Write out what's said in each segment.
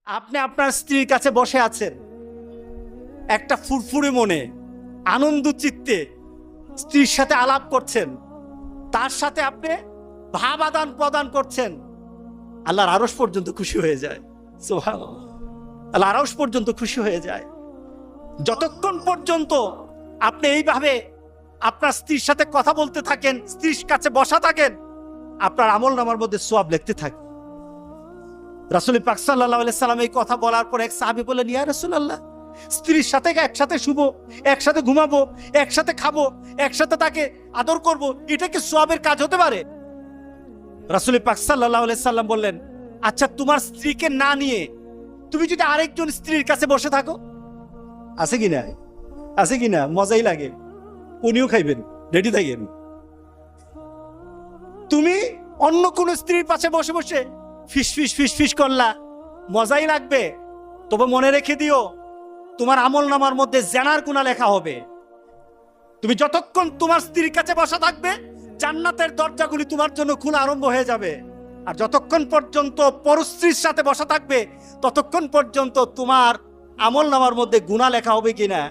আপনি আপনার স্ত্রীর কাছে বসে আছেন, একটা ফুরফুরে মনে, আনন্দ চিত্তে স্ত্রীর সাথে আলাপ করছেন, তার সাথে আপনি ভাব আদান প্রদান করছেন, আল্লাহর আরশ পর্যন্ত খুশি হয়ে যায়। সুবহানাল্লাহ, আল্লাহর আরশ পর্যন্ত খুশি হয়ে যায়। যতক্ষণ পর্যন্ত আপনি এইভাবে আপনার স্ত্রীর সাথে কথা বলতে থাকেন, স্ত্রীর কাছে বসা থাকেন, আপনার আমলনামার মধ্যে সওয়াব লিখতে থাকে। রাসূল পাক সাল্লাল্লাহু আলাইহি সাল্লাম এই কথা বলার পর এক সাহাবী বললেন, ইয়া রাসূলুল্লাহ, স্ত্রীর সাথে একসাথে শুবো, একসাথে ঘুমাবো, একসাথে খাবো, একসাথে তাকে আদর করব, এটা কি সওয়াবের কাজ হতে পারে? রাসূল পাক সাল্লাল্লাহু আলাইহি সাল্লাম বললেন, আচ্ছা তোমার স্ত্রীকে না নিয়ে তুমি যদি আরেকজন স্ত্রীর কাছে বসে থাকো, আছে কিনা? আছে কিনা? মজাই লাগে, উনিও খাইবেন, রেডি থাকেন। তুমি অন্য কোন স্ত্রীর পাশে বসে বসে ফিস ফিস ফিস ফিস করলা, মজাই লাগবে, তবে মনে রেখে দিও তোমার আমলনামার মধ্যে জিনার গুনাহ লেখা হবে। তুমি যতক্ষণ তোমার স্ত্রীর কাছে বসা থাকবে, জান্নাতের দরজাগুলি তোমার জন্য খোলা আরম্ভ হয়ে যাবে। আর যতক্ষণ পর্যন্ত পরস্ত্রীর সাথে বসা থাকবে, ততক্ষণ পর্যন্ত তোমার আমলনামার মধ্যে গুনাহ লেখা হবে কিনা।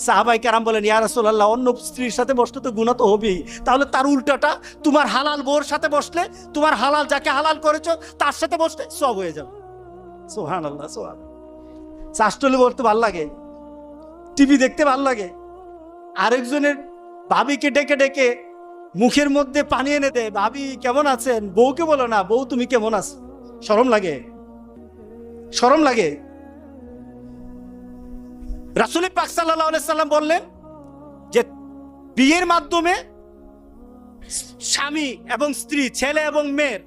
সাহাবায়ে কেরাম বলেন, ইয়া রাসূলুল্লাহ, অন্য স্ত্রীর সাথে বসলে তো গুনাহ তো হবেই, তাহলে তার উল্টাটা তোমার হালাল বউর সাথে বসলে, তোমার হালাল যাকে হালাল করেছো তার সাথে বসলে সব হয়ে যাবে। সুবহানাল্লাহ, সুবহান। শাস্ত্রলে বলতে ভাল লাগে, টিভি দেখতে ভাল লাগে, আরেকজনের ভাবিকে ডেকে ডেকে মুখের মধ্যে পানি এনে দেয়, ভাবি কেমন আছেন, বউকে বলো না, বউ তুমি কেমন আছো। শরম লাগে, শরম লাগে। রাসূল পাক সাল্লাল্লাহু আলাইহি সাল্লাম বললেন যে বিয়ের মাধ্যমে স্বামী এবং স্ত্রী, ছেলে এবং মেয়ের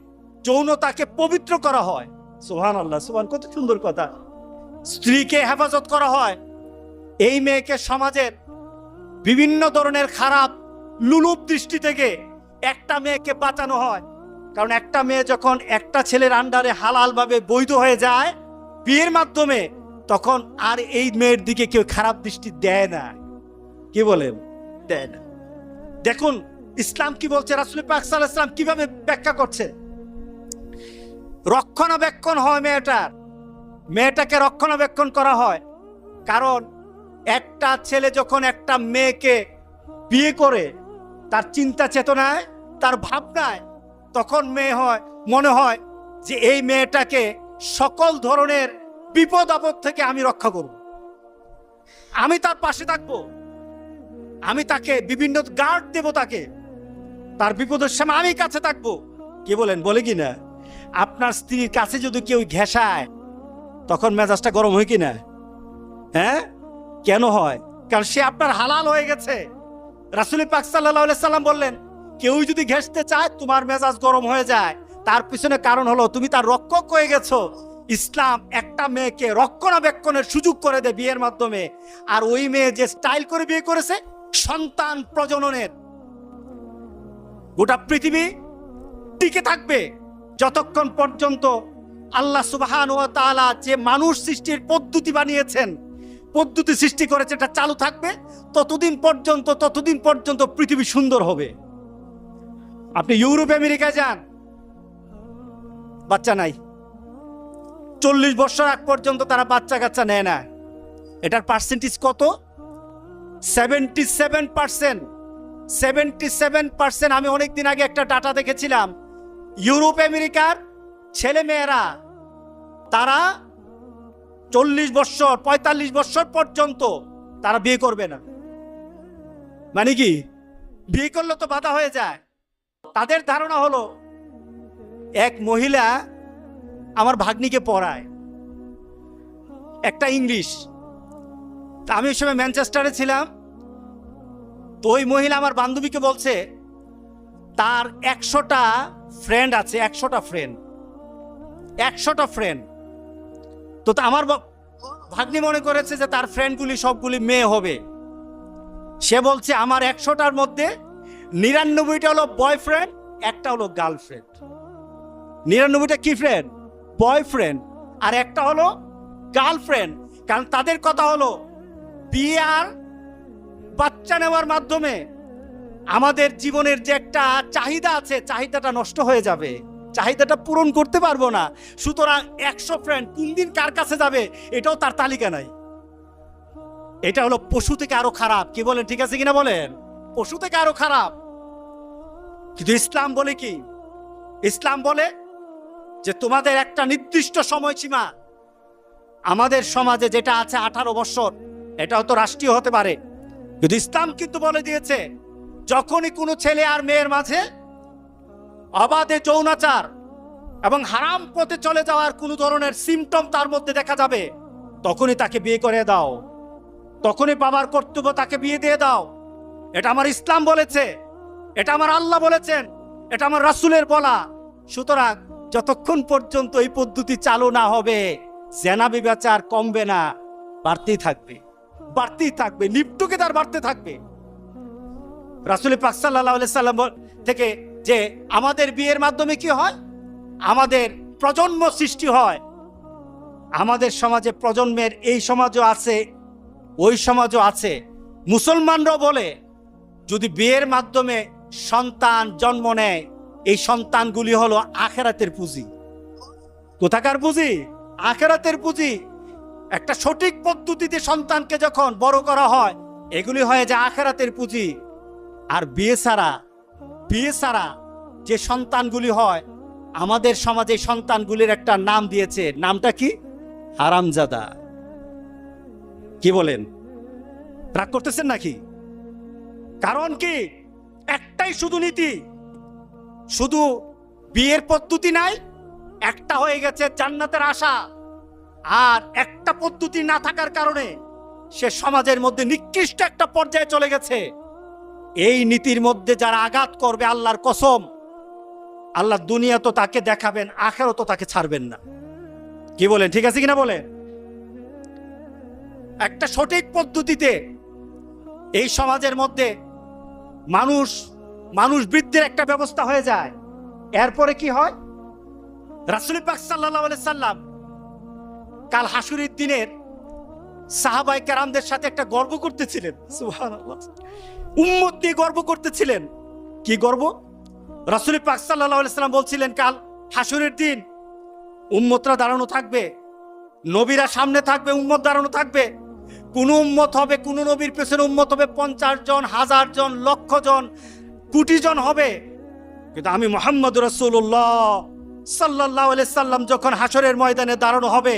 যৌনতাকে পবিত্র করা হয়। সুবহানাল্লাহ, সুবহান, কত সুন্দর কথা। স্ত্রীকে হেফাজত করা হয়, এই মেয়েকে সমাজের বিভিন্ন ধরনের খারাপ লুলুপ দৃষ্টি থেকে একটা মেয়েকে বাঁচানো হয়। কারণ একটা মেয়ে যখন একটা ছেলের আন্ডারে হালাল ভাবে বৈধ হয়ে যায় বিয়ের মাধ্যমে, তখন আর এই মেয়ের দিকে কেউ খারাপ দৃষ্টি দেয় না। কি বলেন? দেয় না। দেখুন ইসলাম কি বলছে, রাসূল পাক সাল্লাল্লাহু আলাইহি ওয়াসাল্লাম কিভাবে ব্যাখ্যা করছে। রক্ষণাবেক্ষণ হয় মেয়েটাকে রক্ষণাবেক্ষণ করা হয়। কারণ একটা ছেলে যখন একটা মেয়েকে বিয়ে করে, তার চিন্তা চেতনায়, তার ভাবনায়, তখন মনে হয় যে এই মেয়েটাকে সকল ধরনের বিপদ আপদ থেকে আমি রক্ষা করব, আমি তার পাশে থাকবো, আমি তাকে বিভিন্ন গার্ড দেব, তার বিপদের সময় আমি কাছে থাকবো। কি বলেন? বলে কি না? আপনার স্ত্রীর কাছে যদি কেউ ঘেঁষায়, তখন মেজাজটা গরম হয় কিনা? হ্যাঁ, কেন হয়? কারণ সে আপনার হালাল হয়ে গেছে। রাসূল পাক সাল্লাল্লাহু আলাইহি সাল্লাম বললেন, কেউ যদি ঘেঁষতে চায় তোমার মেজাজ গরম হয়ে যায়, তার পিছনে কারণ হলো তুমি তার রক্ষক হয়ে গেছো। ইসলাম একটা মেয়েকে রক্ষণাবেক্ষণের সুযোগ করে দেয় বিয়ের মাধ্যমে। আর ওই মেয়ে যে স্টাইল করে বিয়ে করেছে, সন্তান প্রজননের গোটা পৃথিবী টিকে থাকবে যতক্ষণ পর্যন্ত আল্লাহ সুবহানাহু ওয়া তাআলা যে মানুষ সৃষ্টির পদ্ধতি বানিয়েছেন, পদ্ধতি সৃষ্টি করেছে, এটা চালু থাকবে ততদিন পর্যন্ত পৃথিবী সুন্দর হবে। আপনি ইউরোপ আমেরিকায় যান, বাচ্চা নাই, 40 বছর আগ পর্যন্ত তারা বাচ্চা কাচ্চা নেয় না। এটার পার্সেন্টেজ কত? 77%। 77%। আমি অনেকদিন আগে একটা ডাটা দেখেছিলাম, ইউরোপ আমেরিকার ছেলে মেয়েরা তারা 40 বছর 45 বছর পর্যন্ত তারা বিয়ে করবে না। মানে কি? বিয়ে করলে তো বাধা হয়ে যায়। তাদের ধারণা হলো, এক মহিলা আমার ভাগ্নিকে পড়ায় একটা ইংলিশ, আমি ওই সময় ম্যানচেস্টারে ছিলাম। তো ওই মহিলা আমার বান্ধবীকে বলছে তার 100টা ফ্রেন্ড আছে, 100টা ফ্রেন্ড। তো আমার ভাগ্নি মনে করেছে যে তার ফ্রেন্ডগুলি সবগুলি মেয়ে হবে। সে বলছে আমার 100টার মধ্যে 99টা হলো বয়ফ্রেন্ড, একটা হলো গার্লফ্রেন্ড। 99টা কি ফ্রেন্ড? বয়ফ্রেন্ড, আর একটা হলো গার্লফ্রেন্ড। কারণ তাদের কথা হলো বিয়ে আর বাচ্চা নেওয়ার মাধ্যমে আমাদের জীবনের যে একটা চাহিদা আছে, চাহিদাটা নষ্ট হয়ে যাবে। চাহিদাটা পূরণ করতে পারবো না। সুতরাং 100 ফ্রেন্ড কোন দিন কার কাছে যাবে এটাও তার তালিকা নাই। এটা হলো পশু থেকে আরো খারাপ। কি বলেন, ঠিক আছে কিনা বলেন? পশু থেকে আরো খারাপ। কিন্তু ইসলাম বলে কি? ইসলাম বলে যে তোমাদের একটা নির্দিষ্ট সময়সীমা, আমাদের সমাজে যেটা আছে 18 বছর, এটাও তো রাষ্ট্রীয় হতে পারে, কিন্তু ইসলাম কিন্তু বলে দিয়েছে যখনই কোনো ছেলে আর মেয়ের মাঝে অবাধে যৌনাচার এবং হারাম পথে চলে যাওয়ার কোনো ধরনের সিমটম তার মধ্যে দেখা যাবে, তখনই তাকে বিয়ে করে দাও, তখনই বাবার কর্তব্য তাকে বিয়ে দিয়ে দাও। এটা আমার ইসলাম বলেছে, এটা আমার আল্লাহ বলেছেন, এটা আমার রাসূলের বলা। সুতরাং যতক্ষণ পর্যন্ত এই পদ্ধতি চালু না হবে, জেনা ব্যভিচার কমবে না, বাড়তেই থাকবে, বাড়তেই থাকবে, নিপটুকে তার বাড়তে থাকবে। রাসূল পাক সাল্লাল্লাহু আলাইহি সাল্লাম থেকে যে আমাদের বিয়ের মাধ্যমে কি হয়, আমাদের প্রজন্ম সৃষ্টি হয়। আমাদের সমাজে প্রজন্মের এই সমাজও আছে, ওই সমাজও আছে। মুসলমানরাও বলে যদি বিয়ের মাধ্যমে সন্তান জন্ম নেয়, এই সন্তানগুলি হলো আখিরাতের পুঁজি। কোথাকার পুঁজি? আখিরাতের পুঁজি। একটা সঠিক পদ্ধতিতে সন্তানকে যখন বড় করা হয়, এগুলি হয় যে আখিরাতের পুঁজি। আর বিয়ে ছাড়া যে সন্তানগুলি হয়, আমাদের সমাজে সন্তানগুলির একটা নাম দিয়েছে, নামটা কি? হারামজাদা। কি বলেন, রাগ করতেছেন নাকি? কারণ কি? একটাই শুধু নীতি, শুধু বিয়ের পদ্ধতি নাই, একটা হয়ে গেছে জান্নাতের আশা। আর একটা পদ্ধতি না থাকার কারণে সে সমাজের মধ্যে নিকৃষ্ট একটা পর্যায়ে চলে গেছে। এই নীতির মধ্যে যারা আঘাত করবে, আল্লাহর কসম, আল্লাহ দুনিয়া তো তাকে দেখাবেন, আখেরাত তো তাকে ছাড়বেন না। কি বলেন, ঠিক আছে কিনা বলেন? একটা সঠিক পদ্ধতিতে এই সমাজের মধ্যে মানুষ বৃদ্ধির একটা ব্যবস্থা হয়ে যায়। এরপরে কি হয়? রাসূল পাক সাল্লাল্লাহু আলাইহি সাল্লাম কাল হাসুরের দিনের সাহাবায়ে কেরামদের সাথে একটা গর্ব করতেছিলেন। সুবহানাল্লাহ, উম্মত নিয়ে গর্ব করতেছিলেন। কি গর্ব? রাসূল পাক সাল্লাল্লাহু আলাইহি সাল্লাম বলছিলেন কাল হাসুরের দিন উম্মতরা দাঁড়ানো থাকবে, নবীরা সামনে থাকবে, উম্মত দাঁড়ানো থাকবে। কোন উম্মত হবে, কোন নবীর পেছনে উম্মত হবে 50 জন, 1000 জন, লক্ষ জন, কোটি জন হবে। কিন্তু আমি মুহাম্মদ রাসূলুল্লাহ সাল্লাল্লাহু আলাইহি সাল্লাম যখন হাসরের ময়দানে দাঁড়ানো হবে,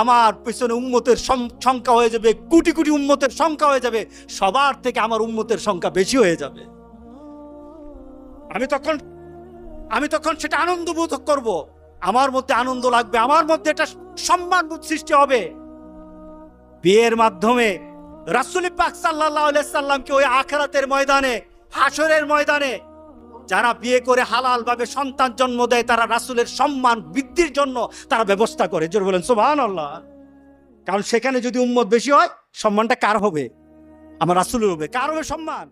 আমার পেছনে উম্মতের সংখ্যা হয়ে যাবে, কোটি কোটি উম্মতের সংখ্যা হয়ে যাবে, সবার থেকে আমার উম্মতের সংখ্যা বেশি হয়ে যাবে। আমি তখন সেটা আনন্দ বোধ করব, আমার মধ্যে আনন্দ লাগবে, আমার মধ্যে একটা সম্মান বোধ সৃষ্টি হবে। বিয়ের মাধ্যমে রাসূল পাক সাল্লাল্লাহু আলাইহি সাল্লামকে ওই আখিরাতের ময়দানে, হাসরের ময়দানে যারা বিয়ে করে হালাল ভাবে সন্তান জন্ম দেয়, তারা রাসূলের সম্মান বৃদ্ধির জন্য তারা ব্যবস্থা করে। জোরে বলেন সুবহানাল্লাহ। কারণ সেখানে যদি উম্মত বেশি হয়, সম্মানটা কার হবে? আমার রাসূলের হবে। কার হবে সম্মান?